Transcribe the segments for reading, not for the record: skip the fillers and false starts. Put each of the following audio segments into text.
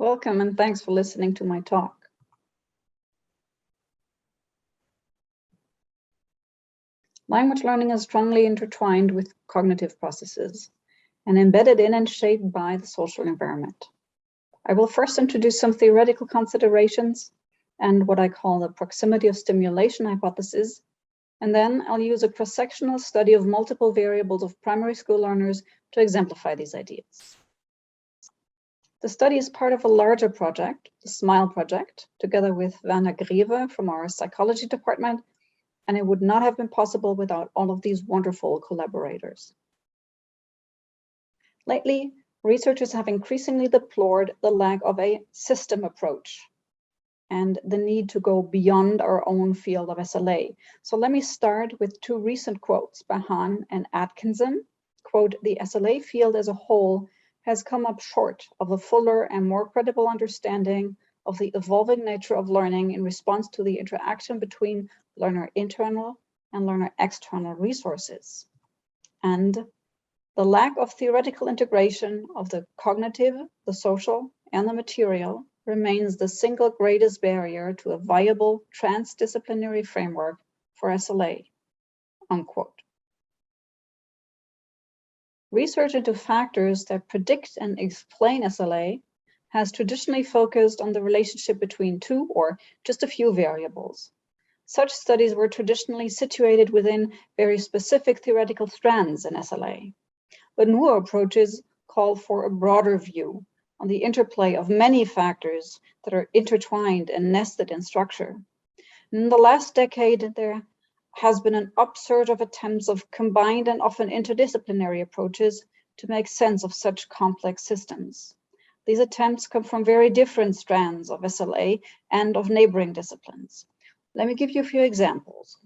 Welcome and thanks for listening to my talk. Language learning is strongly intertwined with cognitive processes and embedded in and shaped by the social environment. I will first introduce some theoretical considerations and what I call the proximity of stimulation hypothesis, and then I'll use a cross-sectional study of multiple variables of primary school learners to exemplify these ideas. The study is part of a larger project, the SMILE project, together with Werner Greve from our psychology department, and it would not have been possible without all of these wonderful collaborators. Lately, researchers have increasingly deplored the lack of a system approach and the need to go beyond our own field of SLA. So let me start with two recent quotes by Hahn and Atkinson. Quote, "The SLA field as a whole has come up short of a fuller and more credible understanding of the evolving nature of learning in response to the interaction between learner internal and learner external resources. And the lack of theoretical integration of the cognitive, the social, and the material remains the single greatest barrier to a viable transdisciplinary framework for SLA," unquote. Research into factors that predict and explain SLA has traditionally focused on the relationship between two or just a few variables. Such studies were traditionally situated within very specific theoretical strands in SLA. But newer approaches call for a broader view on the interplay of many factors that are intertwined and nested in structure. In the last decade, there has been an upsurge of attempts of combined and often interdisciplinary approaches to make sense of such complex systems. These attempts come from very different strands of SLA and of neighboring disciplines. Let me give you a few examples.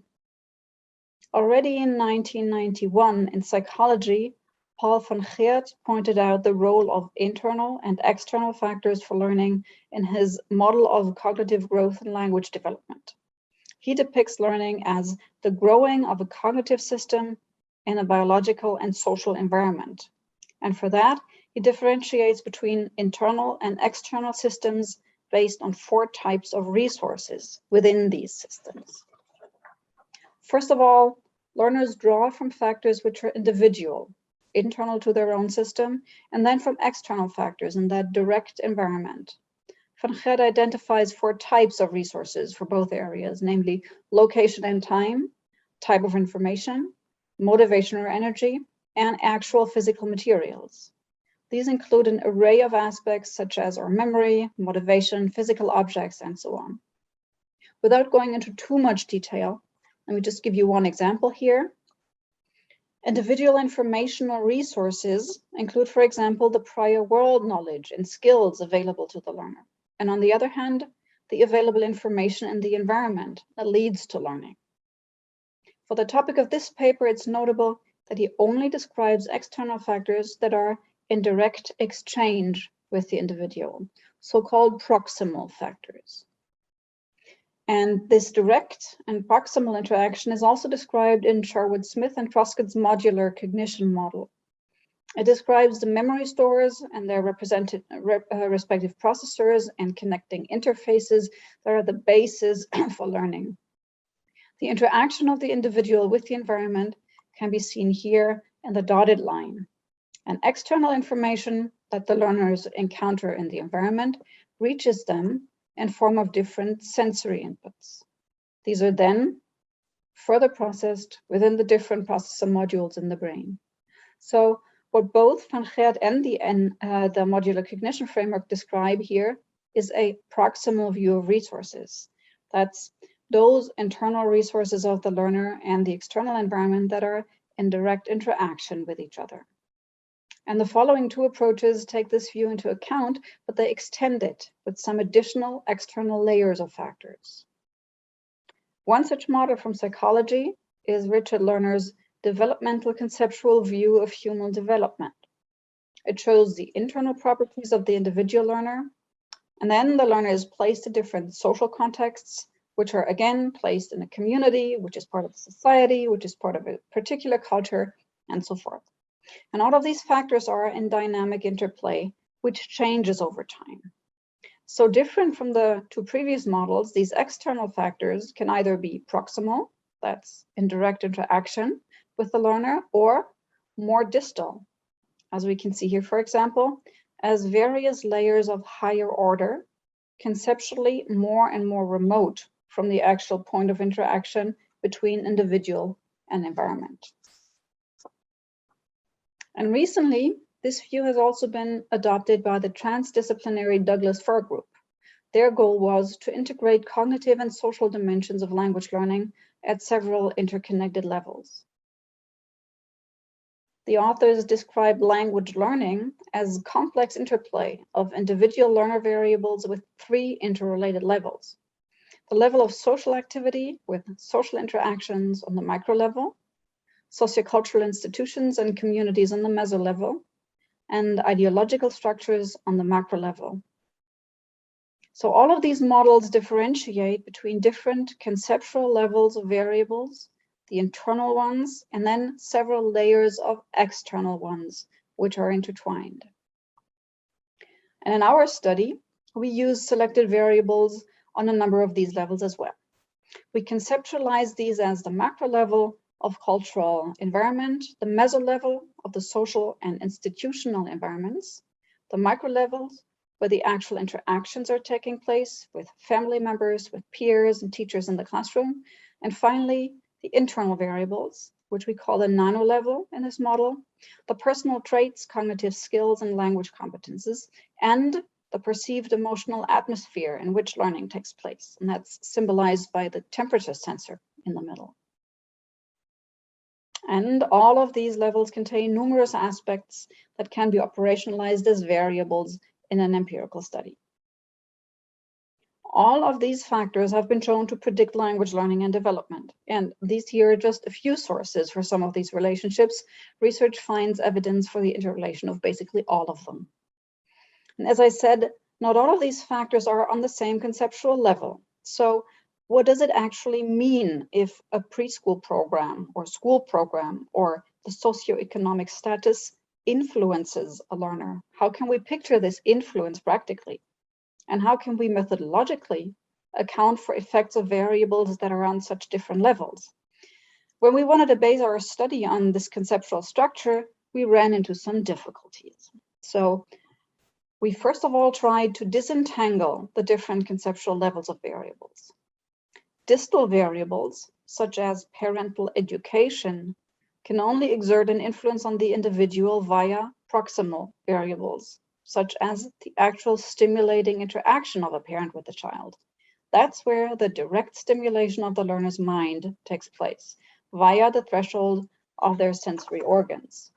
Already in 1991 in psychology, Paul van Geert pointed out the role of internal and external factors for learning in his model of cognitive growth and language development. He depicts learning as the growing of a cognitive system in a biological and social environment. And for that, he differentiates between internal and external systems based on 4 types of resources within these systems. First of all, learners draw from factors which are individual, internal to their own system, and then from external factors in that direct environment. Van Geert identifies 4 types of resources for both areas, namely location and time, type of information, motivation or energy, and actual physical materials. These include an array of aspects such as our memory, motivation, physical objects, and so on. Without going into too much detail, let me just give you one example here. Individual informational resources include, for example, the prior world knowledge and skills available to the learner. And on the other hand, the available information in the environment that leads to learning. For the topic of this paper, it's notable that he only describes external factors that are in direct exchange with the individual, so-called proximal factors. And this direct and proximal interaction is also described in Sherwood-Smith and Truscott's modular cognition model. It describes the memory stores and their respective processors and connecting interfaces that are the basis for learning. The interaction of the individual with the environment can be seen here in the dotted line. And external information that the learners encounter in the environment reaches them in form of different sensory inputs. These are then further processed within the different processor modules in the brain. So what both Van Geert and the modular cognition framework describe here is a proximal view of resources. That's those internal resources of the learner and the external environment that are in direct interaction with each other. And the following 2 approaches take this view into account, but they extend it with some additional external layers of factors. One such model from psychology is Richard Lerner's developmental conceptual view of human development. It shows the internal properties of the individual learner, and then the learner is placed in different social contexts, which are again placed in a community, which is part of the society, which is part of a particular culture, and so forth. And all of these factors are in dynamic interplay, which changes over time. So different from the two previous models, these external factors can either be proximal, that's in direct interaction with the learner, or more distal, as we can see here, for example, as various layers of higher order, conceptually more and more remote from the actual point of interaction between individual and environment. And recently, this view has also been adopted by the transdisciplinary Douglas-Fir group. Their goal was to integrate cognitive and social dimensions of language learning at several interconnected levels. The authors described language learning as complex interplay of individual learner variables with three interrelated levels. The level of social activity with social interactions on the micro level, sociocultural institutions and communities on the meso level, and ideological structures on the macro level. So all of these models differentiate between different conceptual levels of variables, the internal ones, and then several layers of external ones, which are intertwined. And in our study, we use selected variables on a number of these levels as well. We conceptualize these as the macro level of cultural environment, the meso level of the social and institutional environments, the micro levels where the actual interactions are taking place with family members, with peers and teachers in the classroom, and finally, the internal variables, which we call the nano level in this model, the personal traits, cognitive skills, and language competences, and the perceived emotional atmosphere in which learning takes place. And that's symbolized by the temperature sensor in the middle. And all of these levels contain numerous aspects that can be operationalized as variables in an empirical study. All of these factors have been shown to predict language learning and development. And these here are just a few sources for some of these relationships. Research finds evidence for the interrelation of basically all of them. And as I said, not all of these factors are on the same conceptual level. So what does it actually mean if a preschool program or school program or the socioeconomic status influences a learner? How can we picture this influence practically? And how can we methodologically account for effects of variables that are on such different levels? When we wanted to base our study on this conceptual structure, we ran into some difficulties. So we first of all tried to disentangle the different conceptual levels of variables. Distal variables, such as parental education, can only exert an influence on the individual via proximal variables, such as the actual stimulating interaction of a parent with the child. That's where the direct stimulation of the learner's mind takes place, via the threshold of their sensory organs.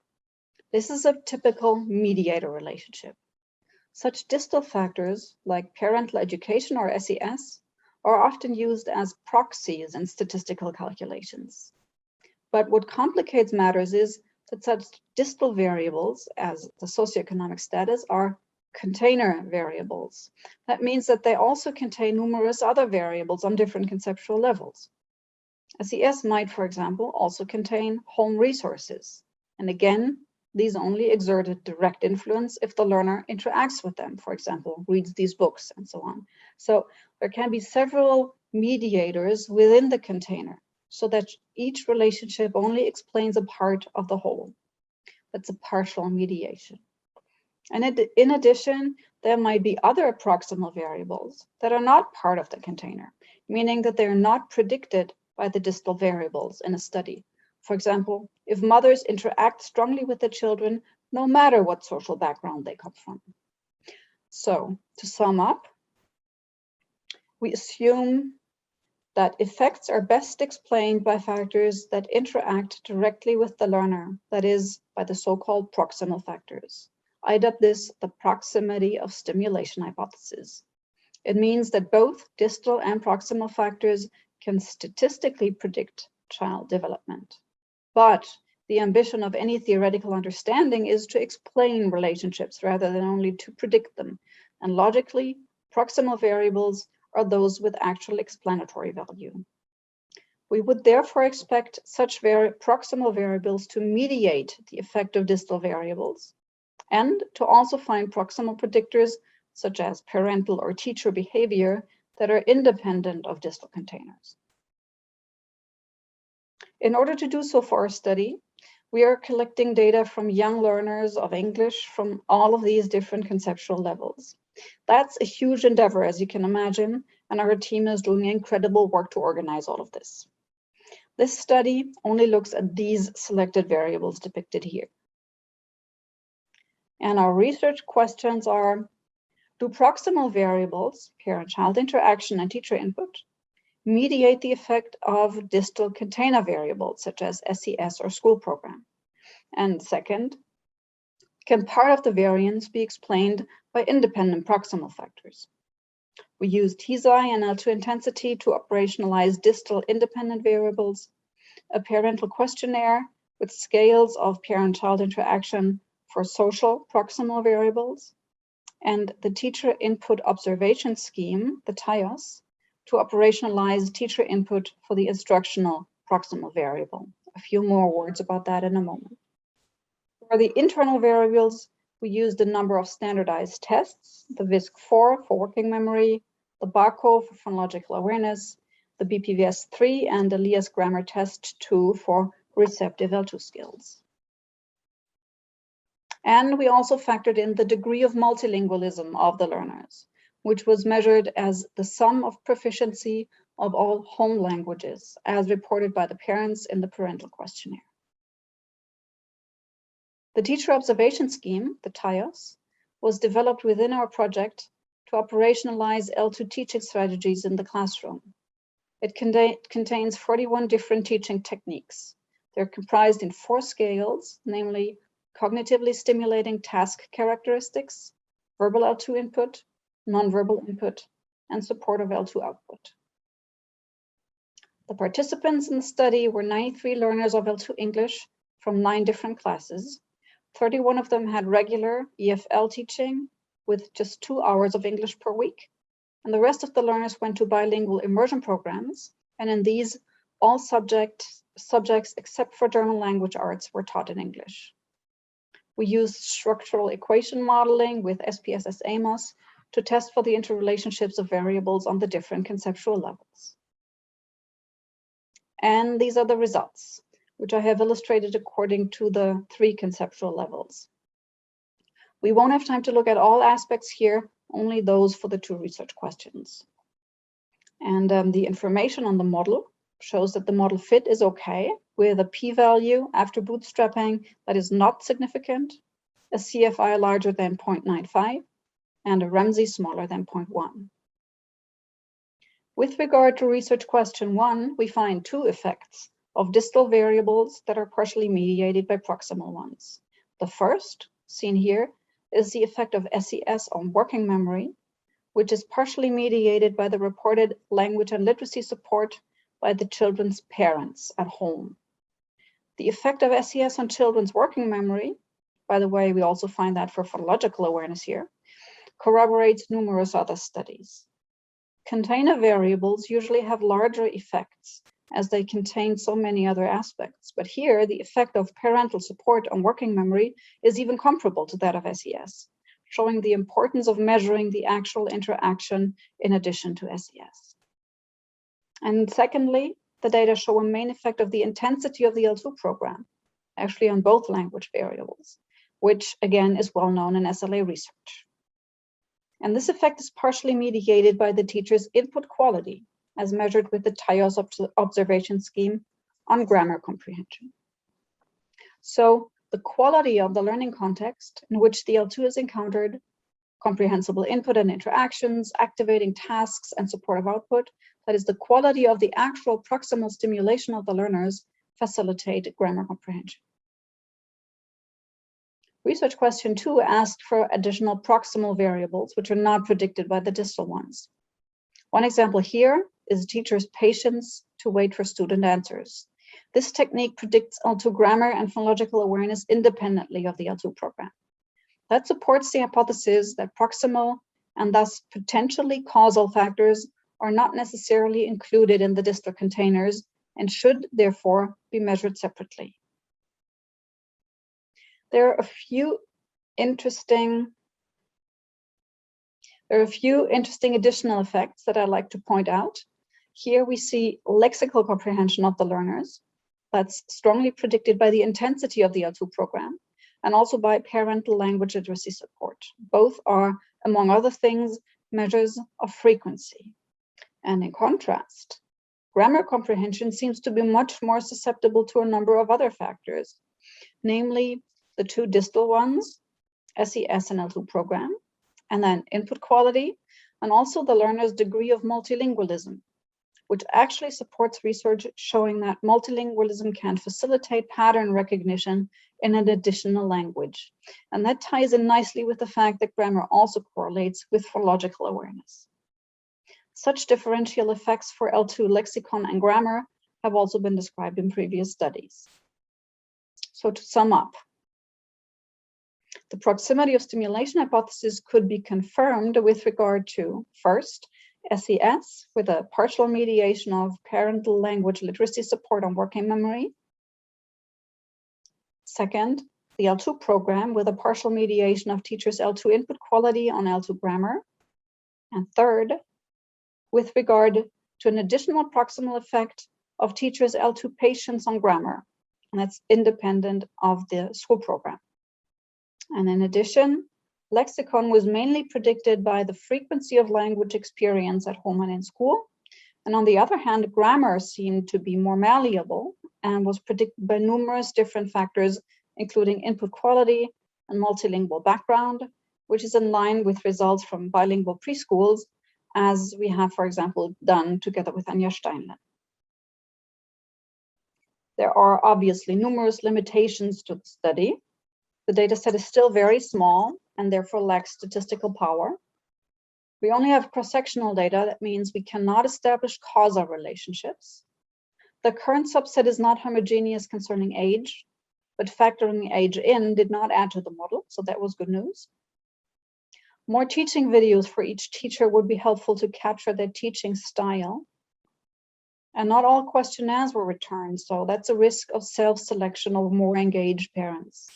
This is a typical mediator relationship. Such distal factors, like parental education or SES, are often used as proxies in statistical calculations. But what complicates matters is that such distal variables as the socioeconomic status are container variables. That means that they also contain numerous other variables on different conceptual levels. SES might, for example, also contain home resources. And again, these only exert a direct influence if the learner interacts with them, for example, reads these books and so on. So there can be several mediators within the container, so that each relationship only explains a part of the whole. That's a partial mediation. And in addition, there might be other proximal variables that are not part of the container, meaning that they're not predicted by the distal variables in a study. For example, if mothers interact strongly with their children, no matter what social background they come from. So, to sum up, we assume that effects are best explained by factors that interact directly with the learner, that is, by the so-called proximal factors. I dub this the proximity of stimulation hypothesis. It means that both distal and proximal factors can statistically predict child development. But the ambition of any theoretical understanding is to explain relationships rather than only to predict them. And logically, proximal variables are those with actual explanatory value. We would therefore expect such proximal variables to mediate the effect of distal variables and to also find proximal predictors such as parental or teacher behavior, that are independent of distal containers. In order to do so for our study, we are collecting data from young learners of English from all of these different conceptual levels. That's a huge endeavor, as you can imagine, and our team is doing incredible work to organize all of this. This study only looks at these selected variables depicted here. And our research questions are, do proximal variables, parent-child interaction and teacher input, mediate the effect of distal container variables such as SES or school program? And second, can part of the variance be explained by independent proximal factors? We use TSI and L2 intensity to operationalize distal independent variables, a parental questionnaire with scales of parent-child interaction for social proximal variables, and the teacher input observation scheme, the TIOS, to operationalize teacher input for the instructional proximal variable. A few more words about that in a moment. For the internal variables, we use the number of standardized tests, the VISC-4 for working memory, the BARCO for phonological awareness, the BPVS-3 and the LIAS grammar test 2 for receptive L2 skills. And we also factored in the degree of multilingualism of the learners, which was measured as the sum of proficiency of all home languages, as reported by the parents in the parental questionnaire. The teacher observation scheme, the TIOS, was developed within our project to operationalize L2 teaching strategies in the classroom. It contains 41 different teaching techniques. They're comprised in 4 scales, namely cognitively stimulating task characteristics, verbal L2 input, nonverbal input, and supportive L2 output. The participants in the study were 93 learners of L2 English from 9 different classes. 31 of them had regular EFL teaching with just 2 hours of English per week. And the rest of the learners went to bilingual immersion programs. And in these, all subjects except for German language arts were taught in English. We used structural equation modeling with SPSS AMOS to test for the interrelationships of variables on the different conceptual levels. And these are the results, which I have illustrated according to the 3 conceptual levels. We won't have time to look at all aspects here, only those for the 2 research questions. And the information on the model shows that the model fit is okay, with a p-value after bootstrapping that is not significant, a CFI larger than 0.95, and a Ramsey smaller than 0.1. With regard to research question 1, we find 2 effects of distal variables that are partially mediated by proximal ones. The first, seen here, is the effect of SES on working memory, which is partially mediated by the reported language and literacy support by the children's parents at home. The effect of SES on children's working memory, by the way, we also find that for phonological awareness here, corroborates numerous other studies. Container variables usually have larger effects as they contain so many other aspects, but here the effect of parental support on working memory is even comparable to that of SES, showing the importance of measuring the actual interaction in addition to SES. And secondly, the data show a main effect of the intensity of the L2 program, actually on both language variables, which again is well known in SLA research. And this effect is partially mediated by the teacher's input quality, as measured with the TIOS observation scheme on grammar comprehension. So the quality of the learning context in which the L2 is encountered, comprehensible input and interactions, activating tasks and supportive output, that is the quality of the actual proximal stimulation of the learners, facilitate grammar comprehension. Research question 2 asked for additional proximal variables, which are not predicted by the distal ones. One example here is teacher's patience to wait for student answers. This technique predicts L2 grammar and phonological awareness independently of the L2 program. That supports the hypothesis that proximal and thus potentially causal factors are not necessarily included in the distal containers and should therefore be measured separately. There are a few interesting There are a few interesting additional effects that I'd like to point out. Here we see lexical comprehension of the learners. That's strongly predicted by the intensity of the L2 program and also by parental language literacy support. Both are, among other things, measures of frequency. And in contrast, grammar comprehension seems to be much more susceptible to a number of other factors, namely the two distal ones, SES and L2 program, and then input quality, and also the learner's degree of multilingualism, which actually supports research showing that multilingualism can facilitate pattern recognition in an additional language. And that ties in nicely with the fact that grammar also correlates with philological awareness. Such differential effects for L2 lexicon and grammar have also been described in previous studies. So to sum up, the proximity of stimulation hypothesis could be confirmed with regard to, first, SES with a partial mediation of parental language literacy support on working memory. Second, the L2 program with a partial mediation of teachers' L2 input quality on L2 grammar. And third, with regard to an additional proximal effect of teachers' L2 patience on grammar, and that's independent of the school program. And in addition, lexicon was mainly predicted by the frequency of language experience at home and in school. And on the other hand, grammar seemed to be more malleable and was predicted by numerous different factors, including input quality and multilingual background, which is in line with results from bilingual preschools, as we have, for example, done together with Anja Steinlen. There are obviously numerous limitations to the study. The data set is still very small and therefore lacks statistical power. We only have cross-sectional data. That means we cannot establish causal relationships. The current subset is not homogeneous concerning age, but factoring age in did not add to the model, so that was good news. More teaching videos for each teacher would be helpful to capture their teaching style. And not all questionnaires were returned, so that's a risk of self-selection of more engaged parents.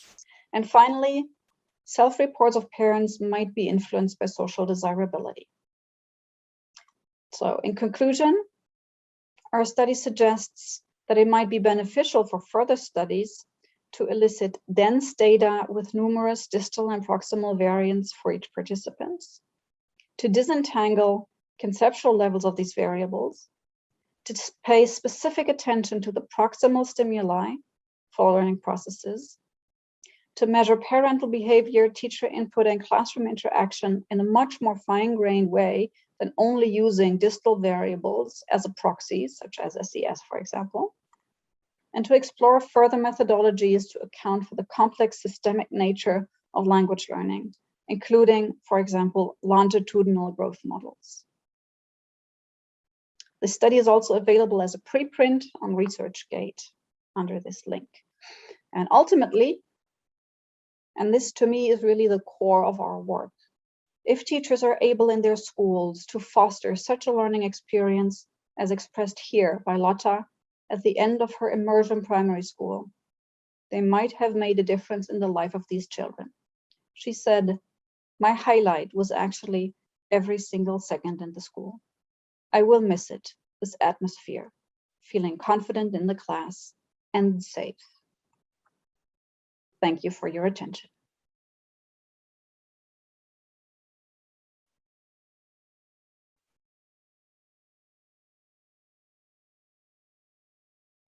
And finally, self-reports of parents might be influenced by social desirability. So in conclusion, our study suggests that it might be beneficial for further studies to elicit dense data with numerous distal and proximal variants for each participant, to disentangle conceptual levels of these variables, to pay specific attention to the proximal stimuli for learning processes, to measure parental behavior, teacher input, and classroom interaction in a much more fine-grained way than only using distal variables as a proxy, such as SES, for example, and to explore further methodologies to account for the complex systemic nature of language learning, including, for example, longitudinal growth models. The study is also available as a preprint on ResearchGate under this link. And ultimately, and this to me is really the core of our work, if teachers are able in their schools to foster such a learning experience as expressed here by Lotta at the end of her immersion primary school, they might have made a difference in the life of these children. She said, "My highlight was actually every single second in the school. I will miss it, this atmosphere, feeling confident in the class and safe." Thank you for your attention.